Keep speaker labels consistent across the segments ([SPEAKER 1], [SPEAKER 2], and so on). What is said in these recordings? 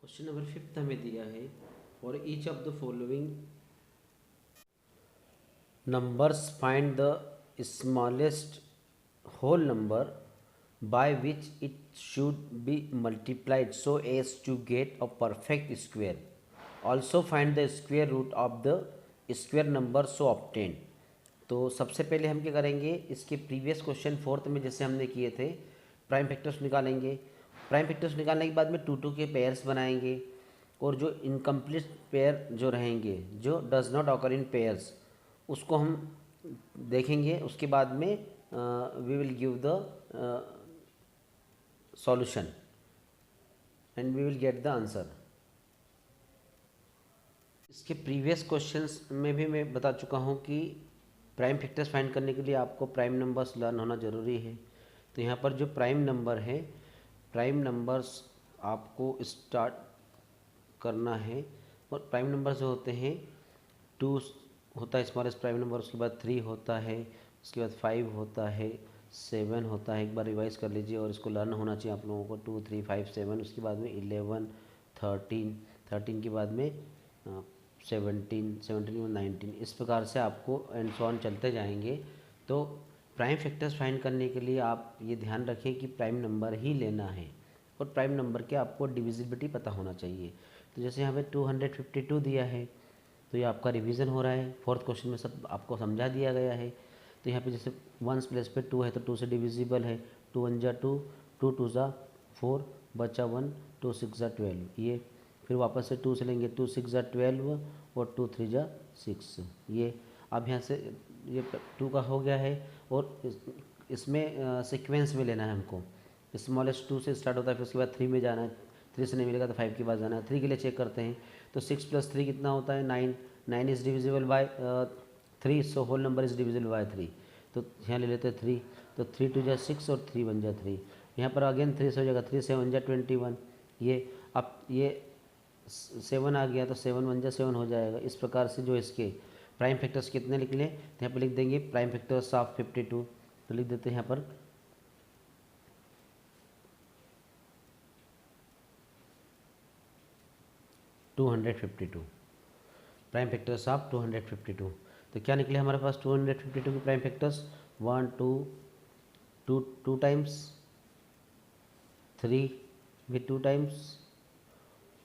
[SPEAKER 1] Question number 5 हमें दिया है for each of the following numbers find the smallest whole number by which it should be multiplied so as to get a perfect square. Also find the square root of the square number so obtained. तो सबसे पहले हम क्या करेंगे, इसके previous question fourth में जैसे हमने किए थे प्राइम फैक्टर्स निकालेंगे। प्राइम फैक्टर्स निकालने के बाद में टू के पेयर्स बनाएंगे और जो इनकम्प्लीट पेयर जो रहेंगे, जो does not occur in pairs, उसको हम देखेंगे। उसके बाद में we will give the solution and we will get the answer. इसके प्रीवियस क्वेश्चंस में भी मैं बता चुका हूँ कि प्राइम फैक्टर्स फाइंड करने के लिए आपको प्राइम नंबर्स लर्न होना ज़रूरी है। तो यहाँ पर जो प्राइम नंबर है, प्राइम नंबर्स आपको स्टार्ट करना है। और प्राइम नंबर्स जो होते हैं, 2 होता है स्मॉलेस्ट प्राइम नंबर, उसके बाद 3 होता है, उसके बाद 5 होता है, 7 होता है। एक बार रिवाइज कर लीजिए और इसको लर्न होना चाहिए आप लोगों को। 2 3 5 7, उसके बाद में 11 13 के बाद में 17 में 19। इस प्रकार से आपको एंड सो ऑन चलते जाएंगे। तो प्राइम फैक्टर्स फाइंड करने के लिए आप ये ध्यान रखें कि प्राइम नंबर ही लेना है और प्राइम नंबर के आपको डिविजिबिलिटी पता होना चाहिए। तो जैसे यहाँ पे 252 दिया है, तो ये आपका रिवीजन हो रहा है। फोर्थ क्वेश्चन में सब आपको समझा दिया गया है। तो यहाँ पे जैसे 1 प्लेस पे 2 है तो 2 से डिविजिबल है। 2 1 जा 2, 2 2 जा 4, बचा 1, 2 6 जा 12। ये फिर वापस से 2 से लेंगे, 2 6 जा 12 और 2 3 जा 6। ये अब यहाँ से ये 2 का हो गया है। और इसमें सीक्वेंस में लेना है हमको। स्मॉलेस्ट 2 से स्टार्ट होता है, फिर उसके बाद 3 में जाना है। 3 से नहीं मिलेगा तो 5 के बाद जाना है। 3 के लिए चेक करते हैं तो 6 + 3 कितना होता है, 9। 9 is divisible by 3, so whole number is divisible by 3। तो यहाँ ले लेते हैं 3, तो 3 2 जा 6 और 3 1 जा 3। यहाँ पर अगेन 3 से हो जाएगा, 3 7 जा 21। ये अब ये 7 आ गया तो 7 1 जा 7 हो जाएगा। इस प्रकार से जो इसके प्राइम फैक्टर्स कितने निकले, तो यहाँ पर लिख देंगे प्राइम फैक्टर्स ऑफ 52। तो लिख देते हैं यहाँ पर 252, प्राइम फैक्टर्स ऑफ 252। तो क्या निकले हमारे पास 252 के प्राइम फैक्टर्स, 1 2 2 2 टाइम्स, 3 भी 2 टाइम्स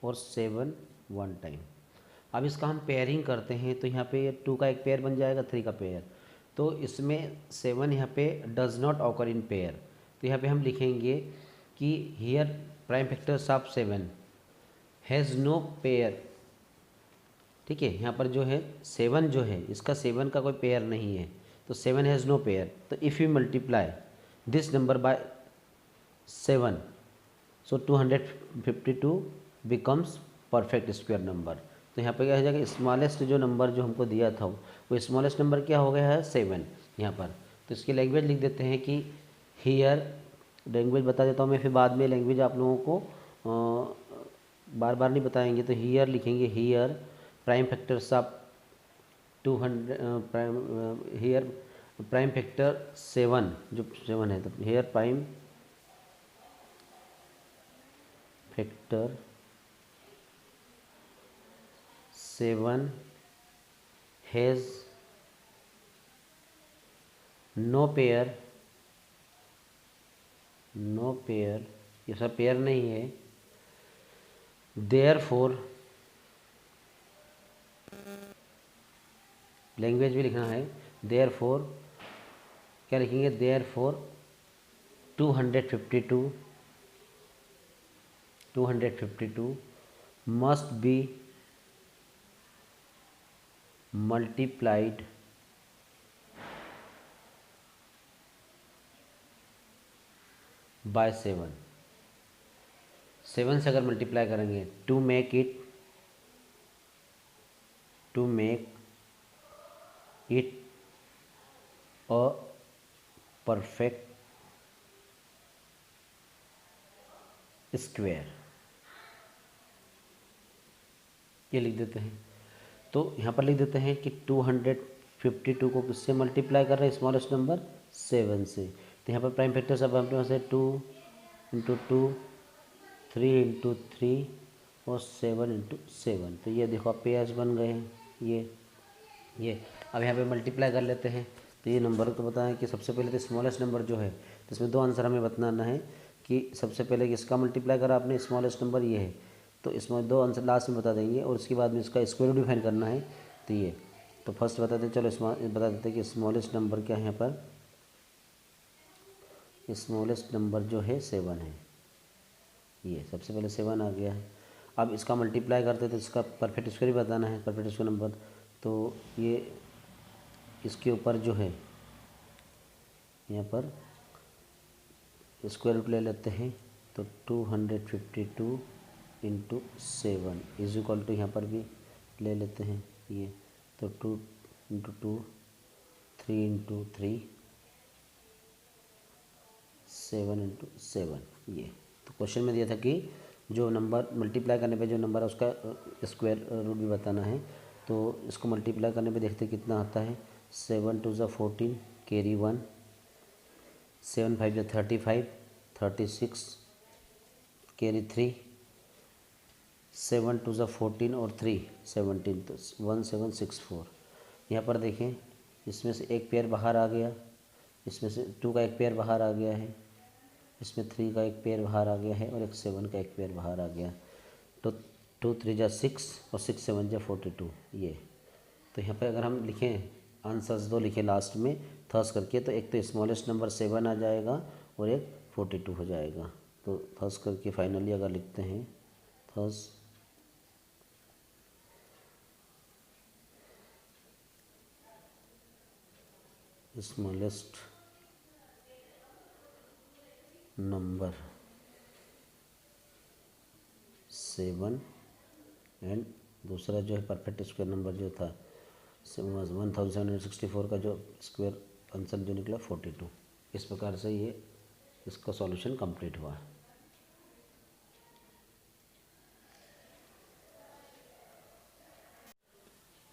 [SPEAKER 1] और 7 1 टाइम। अब इसका हम पेयरिंग करते हैं तो यहाँ पे 2 का एक पेयर बन जाएगा, 3 का पेयर। तो इसमें 7 यहाँ पे does not occur in pair. तो यहाँ पे हम लिखेंगे कि here prime factors of 7 has no pair. ठीक है, यहाँ पर जो है 7 जो है, इसका 7 का कोई पेयर नहीं है, तो 7 हैज़ नो पेयर। तो if you multiply this number by 7, so 252 becomes perfect square number. तो यहाँ पर क्या हो जाएगा, स्मॉलेस्ट जो नंबर जो हमको दिया था वो स्मॉलेस्ट नंबर क्या हो गया है, 7 यहाँ पर। तो इसकी लैंग्वेज लिख देते हैं कि हियर, लैंग्वेज बता देता हूँ मैं, फिर बाद में लैंग्वेज आप लोगों को बार बार नहीं बताएंगे। तो हियर लिखेंगे, here prime factors of 200, here prime factor 7, जो 7 है, तो here prime factor 7 has no pair, no pair, ये सब पेयर नहीं है। देयरफॉर, लैंग्वेज भी लिखना है, देयरफॉर क्या लिखेंगे, therefore 252 must be multiplied by 7। 7 से अगर मल्टीप्लाई करेंगे to make it a perfect square, ये लिख देते हैं। तो यहाँ पर लिख देते हैं कि 252 को किससे मल्टीप्लाई कर रहे हैं, स्मॉलेस्ट नंबर 7 से। तो यहाँ पर प्राइम फैक्टर्स अब हमारे पास है 2 × 2, 3 × 3 और 7 इंटू 7, तो ये देखो आप पेयर्स बन गए हैं। ये अब यहाँ पे मल्टीप्लाई कर लेते हैं। तो ये नंबर तो बताएं कि सबसे पहले तो स्मॉलेस्ट नंबर जो है, तो इसमें दो आंसर हमें बताना है कि सबसे पहले किसका मल्टीप्लाई करा आपने, स्मॉलेस्ट नंबर ये है, तो इसमें दो आंसर लास्ट में बता देंगे और उसके बाद में इसका स्क्वायर रूट डिफाइन करना है। तो ये तो फर्स्ट बताते चलो बता देते कि स्मॉलेस्ट नंबर क्या है। यहाँ पर स्मॉलेस्ट नंबर जो है 7 है। ये सबसे पहले 7 आ गया है। अब इसका मल्टीप्लाई करते तो इसका परफेक्ट स्क्वायर भी बताना है, परफेक्ट स्क्वायर नंबर। तो ये इसके ऊपर जो है यहाँ पर स्क्वायर रूट ले लेते हैं। तो 252 इंटू 7 इज इक्वल टू यहाँ पर भी ले लेते हैं ये, तो 2 इंटू 2, 3 इंटू 3, 7 इंटू 7। ये तो क्वेश्चन में दिया था कि जो नंबर मल्टीप्लाई करने पे जो नंबर है उसका स्क्वायर रूट भी बताना है। तो इसको मल्टीप्लाई करने पे देखते कितना आता है। 7 2 ज़ा 14 कैरी 1, 7 5 ज़ा 35, 36 कैरी 3, 7 2 ज़ा 14 और 3 17, तो 1764। यहाँ पर देखें इसमें से एक पेयर बाहर आ गया, इसमें से 2 का एक पेयर बाहर आ गया है, इसमें 3 का एक पेयर बाहर आ गया है और एक 7 का एक पेयर बाहर आ गया। तो 2 3 जा 6 और 6 7 जा 42। ये तो यहाँ पे अगर हम लिखें आंसर्स दो लिखें लास्ट में थर्स करके, तो एक तो स्मॉलेस्ट नंबर 7 आ जाएगा और एक 42 हो जाएगा। तो थर्स करके फाइनली अगर लिखते हैं थर्स स्मॉलेस्ट नंबर 7 एंड दूसरा जो है परफेक्ट स्क्वायर नंबर जो था 1764 का जो स्क्वायर आंसर जो निकला 42। इस प्रकार से ये इसका सॉल्यूशन कंप्लीट हुआ।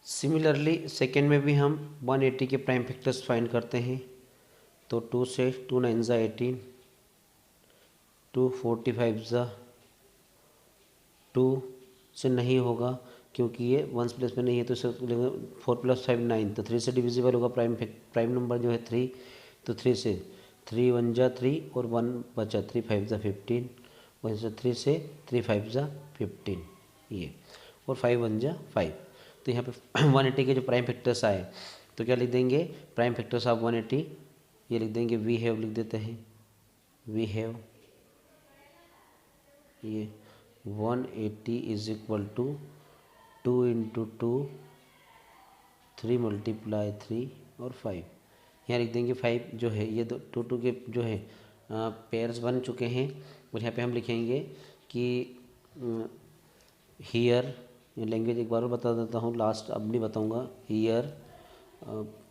[SPEAKER 1] सिमिलरली सेकेंड में भी हम 180 के प्राइम फैक्टर्स फाइंड करते हैं। तो 2 से 2 9 ज़ा 18, 2 45 ज़ा 2 से नहीं होगा क्योंकि ये वंस प्लेस में नहीं है, तो इसे 4 + 5 9, तो 3 से डिविजिबल होगा। प्राइम नंबर जो है 3, तो 3 से 3 1 जा 3 और 1 बचा 3 5 ज़ा 15, वहीं से 3 से 3 5 ज़ा 15 ये, और 5 1 जा 5। तो यहाँ पे 180 के जो प्राइम फैक्टर्स आए तो क्या लिख देंगे, प्राइम फैक्टर्स ऑफ 180 ये लिख देंगे, वी हैव लिख देते हैं, वी हैव ये 180 is equal to 2 into 2, 3 multiply 3 और 5। यहाँ लिख देंगे 5 जो है ये 2 के जो है पेयर्स बन चुके हैं। और यहाँ पे हम लिखेंगे कि हियर, लैंग्वेज एक बार और बता देता हूँ, लास्ट अब नहीं बताऊँगा। हियर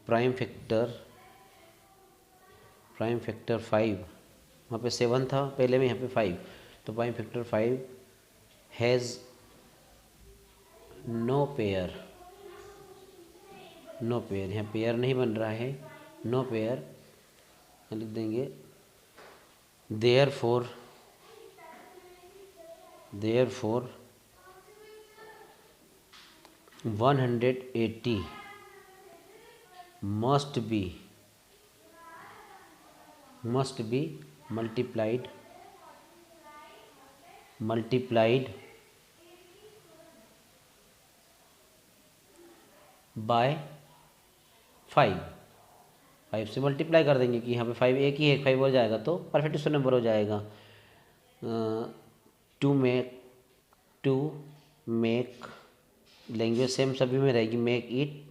[SPEAKER 1] प्राइम फैक्टर 5, वहाँ पे 7 था पहले में, यहाँ पे 5, तो prime factor 5 has no pair, यहाँ पेयर नहीं बन रहा है, नो पेयर लिख देंगे। Therefore 180 must be multiplied by 5 से मल्टीप्लाई कर देंगे कि यहाँ पे 5 एक ही है, 5 हो जाएगा तो परफेक्ट स्क्वायर नंबर हो जाएगा। टू मेक लैंग्वेज सेम सभी में रहेगी, मेक इट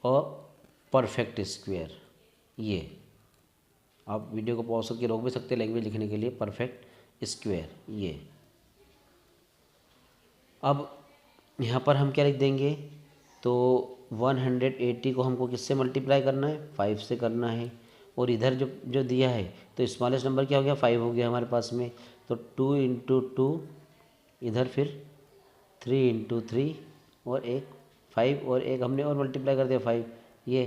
[SPEAKER 1] और परफेक्ट स्क्वायर। ये आप वीडियो को पॉज करके रोक भी सकते हैं लैंग्वेज लिखने के लिए, परफेक्ट स्क्वायर। ये अब यहाँ पर हम क्या लिख देंगे, तो 180 को हमको किससे मल्टीप्लाई करना है, 5 से करना है। और इधर जो दिया है तो स्मॉलेस्ट नंबर क्या हो गया, 5 हो गया हमारे पास में। तो 2 इंटू 2, इधर फिर 3 इंटू 3 और एक 5 और एक हमने और मल्टीप्लाई कर दिया 5। ये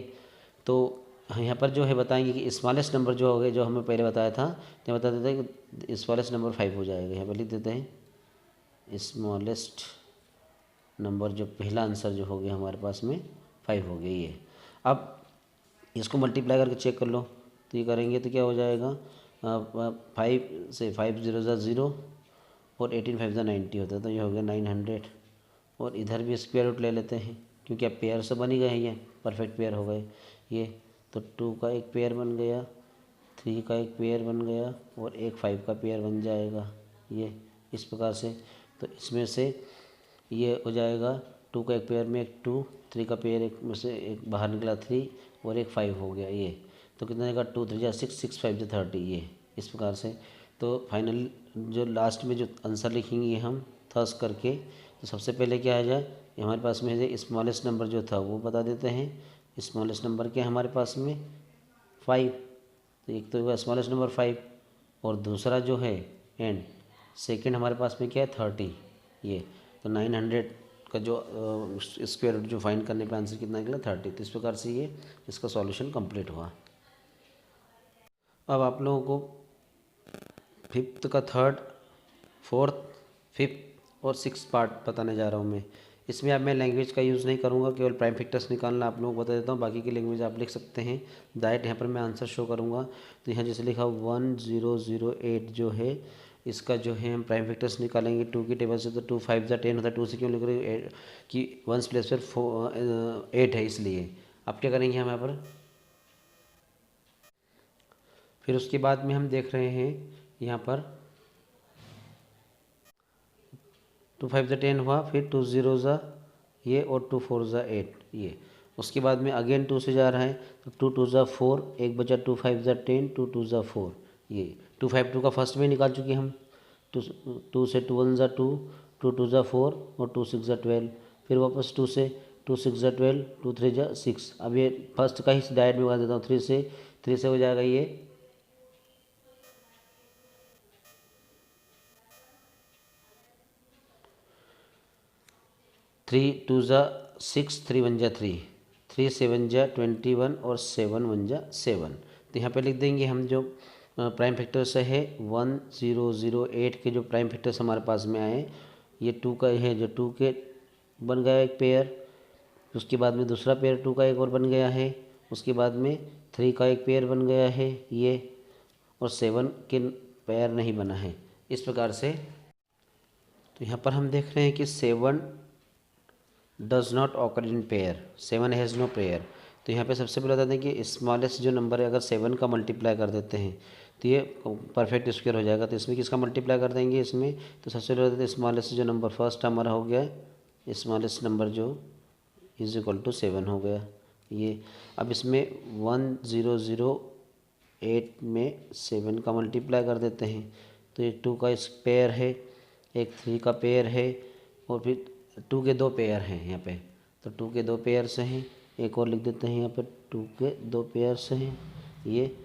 [SPEAKER 1] तो यहाँ पर जो है बताएंगे कि स्मॉलेस्ट नंबर जो हो गए, जो हमें पहले बताया था, तो बता देते हैं कि स्मॉलेस्ट नंबर 5 हो जाएगा। यहाँ पर लिख देते हैं स्मॉलेस्ट नंबर जो पहला आंसर जो हो गया हमारे पास में 5 हो गया ये। अब इसको मल्टीप्लाई करके चेक कर लो, तो ये करेंगे तो क्या हो जाएगा, 5 से 5 0 0 और 18 5 90 होता है, तो ये हो गया 900। और इधर भी स्क्वायर रूट ले लेते हैं क्योंकि अब पेयर से बन ही गए हैं, ये परफेक्ट पेयर हो गए ये। तो 2 का एक पेयर बन गया, 3 का एक पेयर बन गया और एक 5 का पेयर बन जाएगा ये इस प्रकार से। तो इसमें से ये हो जाएगा 2 का एक पेयर में एक 2, 3 का पेयर एक में से एक बाहर निकला 3 और एक 5 हो गया ये। तो कितने का 2 3 6 6 5 30 ये इस प्रकार से। तो फाइनल जो लास्ट में जो आंसर लिखेंगे हम थर्स करके, तो सबसे पहले क्या आ जाए, हमारे पास में है स्मॉलेस्ट नंबर जो था वो बता देते हैं। स्मॉलेस्ट नंबर क्या है हमारे पास में 5, तो एक तो होगा स्मॉलेस्ट नंबर 5 और दूसरा जो है एंड सेकंड हमारे पास में क्या है 30 ये। तो 900 का जो स्क्वायर रूट जो फाइंड करने पे आंसर कितना निकला 30। तो इस प्रकार से ये इसका सॉल्यूशन कंप्लीट हुआ। अब आप लोगों को फिफ्थ का थर्ड, फोर्थ, फिफ्थ और सिक्स पार्ट बताने जा रहा हूँ मैं। इसमें अब मैं लैंग्वेज का यूज़ नहीं करूँगा, केवल प्राइम फैक्टर्स निकालना आप लोगों को बता देता हूँ, बाकी की लैंग्वेज आप लिख सकते हैं। डायरेक्ट यहाँ पर मैं आंसर शो करूँगा। तो यहाँ जैसे लिखा 1008 जो है इसका जो है हम प्राइम फैक्टर्स निकालेंगे 2 की टेबल से। तो 2 5 जा 10 होता है, 2 से क्यों लिख रहे हैं कि 1 प्लेस पर 8 है इसलिए। अब क्या करेंगे हम यहाँ पर, फिर उसके बाद में हम देख रहे हैं यहाँ पर 2 5 जा 10 हुआ, फिर 2 0 जा ये और 2 4 जा 8 ये। उसके बाद में अगेन 2 से जा रहा है, तो 2 2 जा 4, एक बचा 2 5 जा 10, 2 2 जा 4 ये। 2 5 2 का फर्स्ट में निकाल चुके हम, 2 से 2 1 जा 2, 2 2 जा 4 और 2 6 जा 12। फिर वापस 2 से 2 6 जा 12, 2 3 जा 6। अब ये फर्स्ट का ही डायरेक्ट में बता देता हूँ, 3 से हो जाएगा ये 3 2 जा 6, 3 1 जा 3, 3 7 जा 21 और 7 1 जा 7। तो यहाँ पे लिख देंगे हम जो प्राइम फैक्टर्स है 1008 के जो प्राइम फैक्टर्स हमारे पास में आए, ये 2 का है जो 2 के बन गया एक पेयर, उसके बाद में दूसरा पेयर 2 का एक और बन गया है, उसके बाद में 3 का एक पेयर बन गया है ये, और 7 के पेयर नहीं बना है इस प्रकार से। तो यहाँ पर हम देख रहे हैं कि 7 does not occur in pair, 7 has no pair. तो यहाँ पे सबसे पहले बता दें कि स्मॉलेस्ट जो नंबर है अगर 7 का मल्टीप्लाई कर देते हैं तो ये परफेक्ट स्क्वायर हो जाएगा। तो इसमें किसका मल्टीप्लाई कर देंगे इसमें, तो सबसे पहले बताते हैं स्मॉलेस्ट जो नंबर फर्स्ट हमारा हो गया स्मॉलेस्ट नंबर जो इज इक्वल टू 7 हो गया ये। अब इसमें 1008 में 7 का मल्टीप्लाई कर देते हैं, तो एक 2 का इस पेयर है, एक 3 का पेयर है और फिर 2 के 2 पेयर हैं यहाँ पे। तो 2 के 2 पेयर से हैं, एक और लिख देते हैं यहाँ पे 2 के 2 पेयर से हैं ये,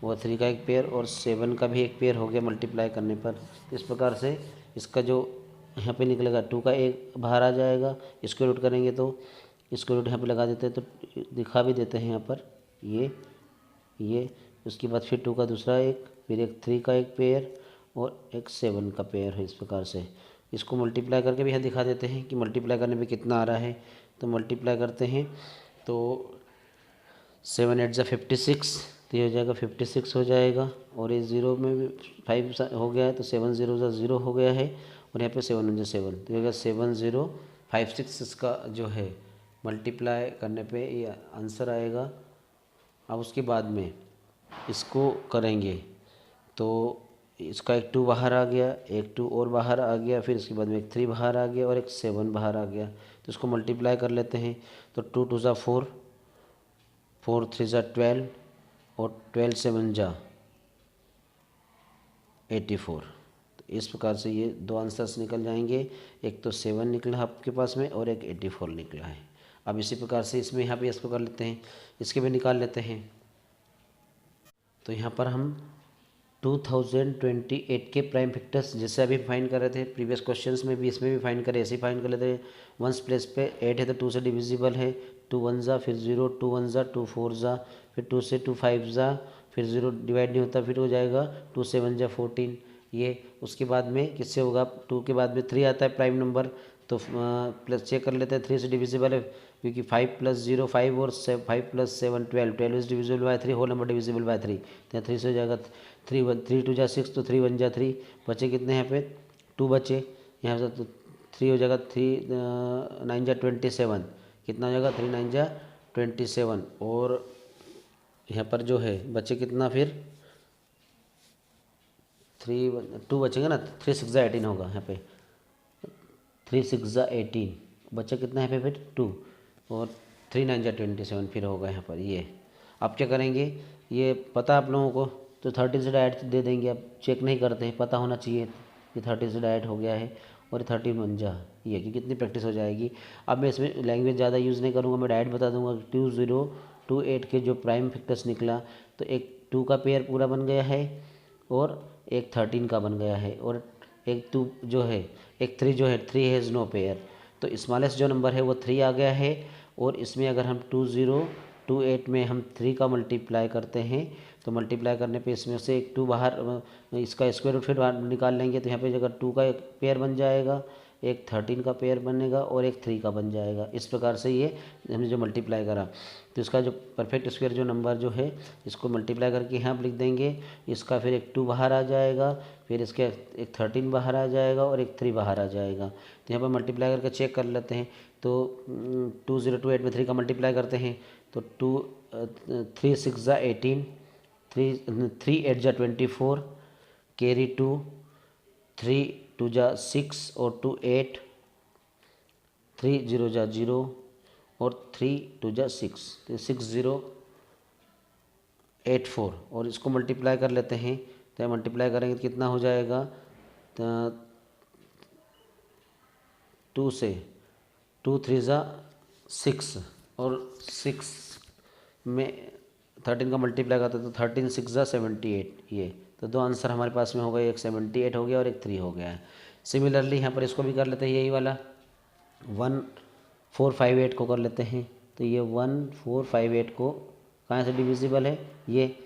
[SPEAKER 1] और 3 का एक पेयर और 7 का भी एक पेयर हो गया मल्टीप्लाई करने पर। इस प्रकार से इसका जो यहाँ पे निकलेगा 2 का एक बाहर आ जाएगा, इसको रूट करेंगे तो इसको रूट यहाँ पे लगा देते हैं, तो दिखा भी देते हैं यहाँ पर ये। उसके बाद फिर 2 का दूसरा एक, फिर एक 3 का एक पेयर और एक 7 का पेयर है। इस प्रकार से इसको मल्टीप्लाई करके भी यहाँ दिखा देते हैं कि मल्टीप्लाई करने पे कितना आ रहा है। तो मल्टीप्लाई करते हैं तो 7 8 जा 56, तो ये हो जाएगा 56 हो जाएगा, और ये 0 में भी 5 हो गया है तो 7 0 जा 0 हो गया है, और यहाँ पे 7 1 जा 7, तो ये 7056 इसका जो है मल्टीप्लाई करने पे ये आंसर आएगा। अब उसके बाद में इसको करेंगे तो इसका एक 2 बाहर आ गया, एक 2 और बाहर आ गया, फिर इसके बाद में एक 3 बाहर आ गया और एक 7 बाहर आ गया। तो इसको मल्टीप्लाई कर लेते हैं, तो 2 2 जा 4, 4 3 जा 12 और 12 7 जा 84। तो इस प्रकार से ये 2 आंसर्स निकल जाएंगे, एक तो 7 निकला आपके पास में और एक 84 निकला है। अब इसी प्रकार से इसमें यहाँ पे इसको कर लेते हैं, इसके भी निकाल लेते हैं। तो यहाँ पर हम 2028 के प्राइम फैक्टर्स जैसे अभी फाइंड कर रहे थे प्रीवियस क्वेश्चंस में भी, इसमें भी फाइंड करें, ऐसे ही फाइंड कर लेते हैं। 1 प्लेस पे 8 है तो 2 से डिविजिबल है, 2 1 जा, फिर 0 2 1 जा, 2 4 जा, फिर 2 से 2 5 जा, फिर 0 डिवाइड नहीं होता, फिर हो जाएगा 2 7 जा 14, ये उसके बाद में किससे होगा, 2 के बाद में 3 आता है प्राइम नंबर, तो प्लस चेक कर लेते हैं 3 से डिविजिबल है, क्योंकि 5 + 0 5 और 5 + 7 12, 12 is divisible by 3, whole number divisible by 3, तो यहाँ 3 से हो जाएगा 3 2 जा 6, तो 3 1 जा 3, बचे कितने यहाँ पे 2 बचे, यहाँ से तो 3 हो जाएगा, 3 9 जा 27, कितना हो जाएगा 3 9 जा 27, और यहाँ पर जो है बचे कितना फिर 2 बचेगा ना, 3 6 जा 18 होगा यहाँ पे, 3 6 जा 18, बचा कितना है पे फिर 2, और 3 9 जा 27 फिर होगा यहाँ पर ये। आप क्या करेंगे, ये पता आप लोगों को, तो 13 से डायरेक्ट दे देंगे, आप चेक नहीं करते हैं, पता होना चाहिए कि 13 से डायरेक्ट हो गया है, और 13 बन जा ये, कि कितनी प्रैक्टिस हो जाएगी। अब मैं इसमें लैंग्वेज ज़्यादा यूज़ नहीं करूँगा, मैं डायरेक्ट बता दूंगा 2028 के जो प्राइम फैक्टर्स निकला, तो एक 2 का पेयर पूरा बन गया है, और एक 13 का बन गया है, और एक 2 जो है, एक 3 जो है, 3 हैज़ नो पेयर, तो स्मॉलेस्ट जो नंबर है वो 3 आ गया है। और इसमें अगर हम 2028 में हम 3 का मल्टीप्लाई करते हैं, तो मल्टीप्लाई करने पे इसमें से एक 2 बाहर, इसका स्क्वायर रूट फिर बाहर निकाल लेंगे, तो यहाँ पे अगर 2 का एक पेयर बन जाएगा, एक 13 का पेयर बनेगा, और एक 3 का बन जाएगा। इस प्रकार से ये हमने जो मल्टीप्लाई करा, तो इसका जो परफेक्ट स्क्वायर जो नंबर जो है, इसको मल्टीप्लाई करके यहाँ पर लिख देंगे, इसका फिर एक 2 बाहर आ जाएगा, फिर इसके एक 13 बाहर आ जाएगा, और एक 3 बाहर आ जाएगा। तो यहाँ पर मल्टीप्लाई करके चेक कर लेते हैं, तो 2028 में 3 का मल्टीप्लाई करते हैं, तो 3 6 जा 18, 3 8 जा 24, कैरी 2, 3 2 जा 6, और 2 8, 3 0 जा 0, और 3 2 जा 6, तो 6084, और इसको मल्टीप्लाई कर लेते हैं, तो मल्टीप्लाई करेंगे तो कितना हो जाएगा, तो 2 से 2 3 जा 6, और 6 में 13 का मल्टीप्लाई करते तो 13 6 जा 78, ये तो 2 आंसर हमारे पास में हो गए, एक 78 हो गया और एक 3 हो गया है। सिमिलरली यहाँ पर इसको भी कर लेते हैं, यही वाला 1458 को कर लेते हैं, तो ये 1458 को कहाँ से डिविजिबल है, ये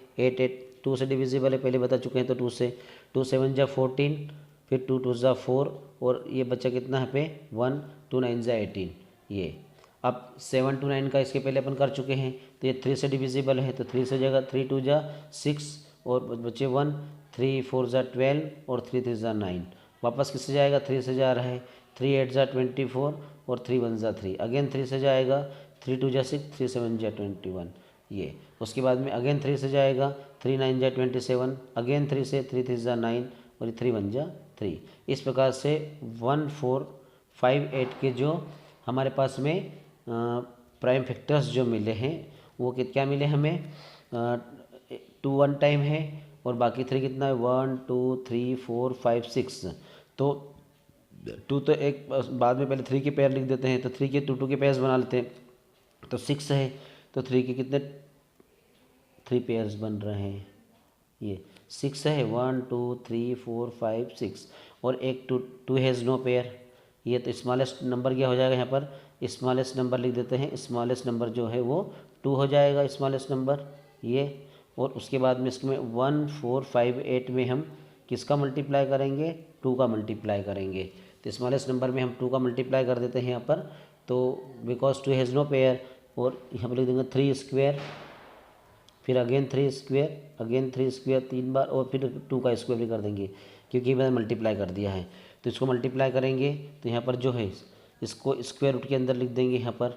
[SPEAKER 1] 2 से डिविजिबल है, पहले बता चुके हैं, तो 2 से 2 7 जा 14, फिर 2 2 जा 4, और ये बच्चा कितना है पे 1 2 9 जा 18, ये अब 7 2 9 का इसके पहले अपन कर चुके हैं, तो ये 3 से डिविजिबल है, तो 3 से जगह 3 2 जा 6, और बच्चे 1 3 4 जा 12, और 3 3 जा 9, वापस किससे जाएगा 3 से जा रहा है, 3 8 जा 24, और 3 1 जा 3, अगेन 3 से जाएगा, 3 2 जा 6, 3 7 जा 21, ये उसके बाद में अगेन 3 से जाएगा, 3 9 जा 27, अगेन 3 से 3 3 जा 9, और 3 1 जा 3। इस प्रकार से 1458 के जो हमारे पास में प्राइम फैक्टर्स जो मिले हैं, वो क्या मिले हमें, 2 1 टाइम है, और बाकी 3 कितना है 1 2 3 4 5 6, तो 2 तो एक बाद में पहले 3 के पेयर लिख देते हैं, तो 3 के 2 2 के पेयर्स बना लेते हैं, तो 6 है, तो 3 के कितने 3 पेयर्स बन रहे हैं, ये 6 है, 1 2 3 4 5 6, और एक 2 हैज़ नो पेयर, ये तो स्मॉलेस्ट नंबर क्या हो जाएगा, यहाँ पर स्मॉलेस्ट नंबर लिख देते हैं, स्मॉलेस्ट नंबर जो है वो 2 हो जाएगा स्मॉलेस्ट नंबर, ये। और उसके बाद में इसमें 1458 में हम किसका मल्टीप्लाई करेंगे, 2 का मल्टीप्लाई करेंगे, तो स्मॉलेस्ट नंबर में हम 2 का मल्टीप्लाई कर देते हैं यहाँ पर, तो बिकॉज 2 हैज़ नो पेयर, और यहाँ पर लिख देंगे 3 स्क्वायर, फिर अगेन 3 स्क्वायर, अगेन 3 स्क्वायर 3 बार, और फिर 2 का स्क्वायर भी कर देंगे, क्योंकि मैंने मल्टीप्लाई कर दिया है, तो इसको मल्टीप्लाई करेंगे, तो यहाँ पर जो है इसको स्क्वायर रूट के अंदर लिख देंगे यहाँ पर,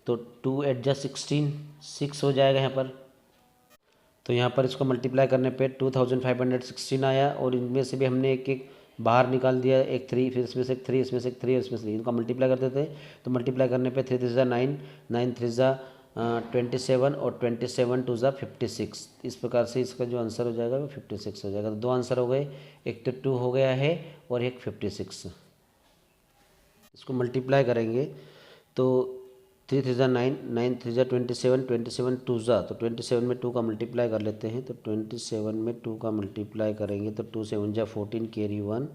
[SPEAKER 1] तो 2 8 जा 16, 6 हो जाएगा यहाँ पर, तो यहाँ पर इसको मल्टीप्लाई करने पे 2516 आया, और इनमें से भी हमने एक एक बाहर निकाल दिया, एक 3, फिर इसमें से एक 3, इसमें से एक 3, और इसमें से 3, इनका मल्टीप्लाई करते थे, तो मल्टीप्लाई करने पे 3 3 जा 9, 9 3 जा 27, और 27 2 जा 56, इस प्रकार से इसका जो आंसर हो जाएगा वो 56 हो जाएगा। तो 2 आंसर हो गए, एक तो 2 हो गया है, और एक 56। इसको मल्टीप्लाई करेंगे, तो 3 3 जा 9, 9 3 जा 27, 27 2 जा, तो 27 में 2 का मल्टीप्लाई कर लेते हैं, तो 27 में 2 का मल्टीप्लाई करेंगे, तो 2 7 जा 14, कैरी 1,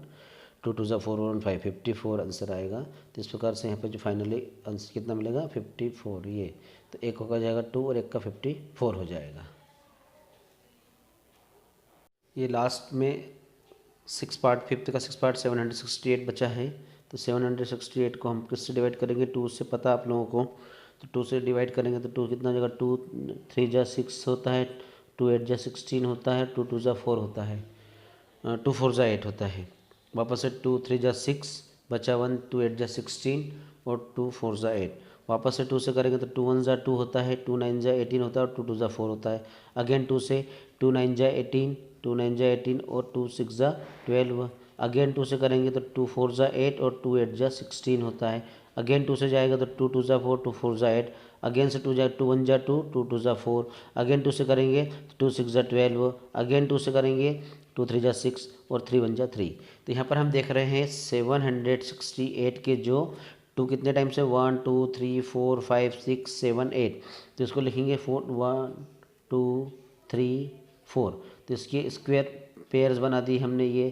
[SPEAKER 1] 2 2 जा 4 1 5, 54 आंसर आएगा। तो इस प्रकार से यहाँ पे जो फाइनली आंसर कितना मिलेगा 54, ये तो एक होगा जाएगा 2, और एक का 54 हो जाएगा। ये लास्ट में सिक्स पार्ट, फिफ्थ का सिक्स पार्ट 768 बचा है। तो 768 को हम किससे डिवाइड करेंगे, 2 से, पता आप लोगों को। तो 2 से डिवाइड करेंगे तो 2 कितना हो जाएगा, 2 3 जा 6 होता है, 2 8 जा 16 होता है, 2 2 जा 4 होता है, 2 4 जा 8 होता है। वापस से 2 3 जा 6 बचा 1, 2 8 जा 16 और 2 4 जा 8। वापस से 2 से करेंगे तो 2 1 जा 2 होता है, 2 9 जा 18 होता है और 2 2 जा 4 होता है। अगेन 2 से 2 9 जा 18, 2 9 जा 18 और 2 6 जा 12। अगेन 2 से करेंगे तो 2 4 जा 8 और 2 8 जा 16 होता है। अगेन 2 से जाएगा तो 2 2 जा 4, 2 4 जा 8। अगेन से 2 1 जा 2, 2 2 जा 4। अगेन 2 से करेंगे तो 2 6 जा 12। अगेन 2 से करेंगे 2 3 जा 6 और 3 1 जा 3। तो यहाँ पर हम देख रहे हैं 768 के जो 2 कितने टाइम से 1 2 3 4 5 6 7 8। तो इसको लिखेंगे 4 1 2 3 4। तो इसके स्क्वायर पेयर्स बना दी हमने ये।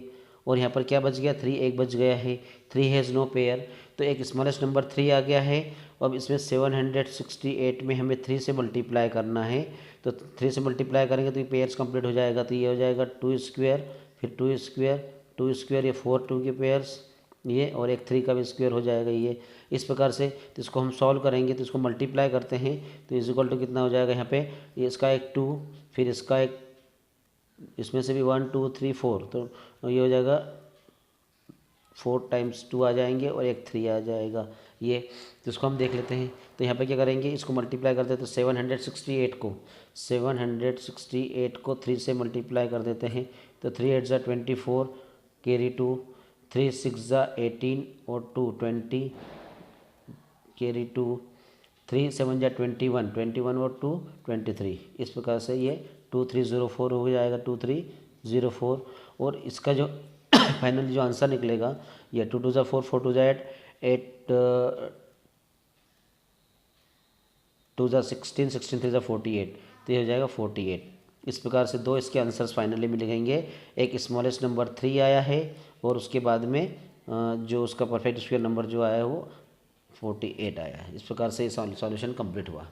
[SPEAKER 1] और यहाँ पर क्या बच गया, 3 एक बच गया है, 3 हैज़ नो पेयर। तो एक स्मॉलेस्ट नंबर 3 आ गया है। अब इसमें 768 में हमें 3 से मल्टीप्लाई करना है। तो 3 से मल्टीप्लाई करेंगे तो ये पेयर्स कंप्लीट हो जाएगा। तो ये हो जाएगा 2 स्क्वायर, फिर 2 स्क्वायर, 2 स्क्वायर, ये 4 2 के पेयर्स ये, और एक 3 का भी स्क्वायर हो जाएगा ये। इस प्रकार से तो इसको हम सॉल्व करेंगे तो इसको मल्टीप्लाई करते हैं तो इज इक्वल टू कितना हो जाएगा यहाँ पे, ये इसका एक 2, फिर इसका एक, इसमें से भी 1 2 3 4। तो ये हो जाएगा 4 टाइम्स 2 आ जाएंगे और एक 3 आ जाएगा ये। तो इसको हम देख लेते हैं। तो यहाँ पे क्या करेंगे, इसको मल्टीप्लाई करते हैं तो 768 को 3 से मल्टीप्लाई कर देते हैं। तो 3 8 जा 24, कैरी 2, 3 6 जा 18 और 2 20, कैरी 2, 3 7 जा 21, 21 और 2 23। इस प्रकार से ये 2304 हो जाएगा, 2304। और इसका जो फाइनली जो आंसर निकलेगा ये 2 2 जा 4, 4 2 जा 8, 8 2 जा 16, 16 3 जा 48। तो ये हो जाएगा 48। इस प्रकार से दो इसके आंसर्स फाइनली मिलेंगे। एक स्मॉलेस्ट नंबर 3 आया है और उसके बाद में जो उसका परफेक्ट स्क्वायर नंबर जो आया है वो 48 आया है। इस प्रकार से सॉल्यूशन कंप्लीट हुआ।